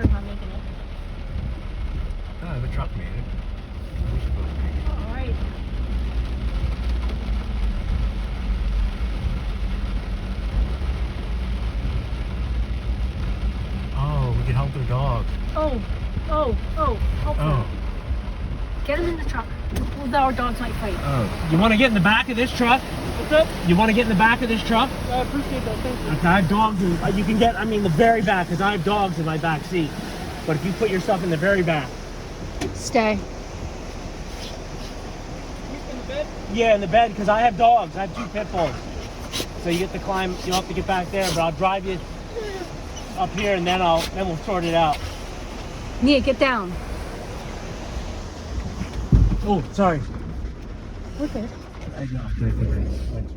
car's not making it. No, the truck made it. We're supposed to make it. All right. Oh, we can help their dog. Oh. Hopefully. Oh. Get him in the truck. Our dogs might fight. Oh. You want to get in the back of this truck? What's up? You want to get in the back of this truck? I appreciate that. Thank you. Okay, I have dogs. You can get, the very back, because I have dogs in my back seat. But if you put yourself in the very back. Stay. In the bed? Yeah, in the bed, because I have dogs. I have 2 pit bulls. So you get to climb, you don't have to get back there, but I'll drive you up here, and then we'll sort it out. Nia, get down. Oh, sorry. Okay. I think I went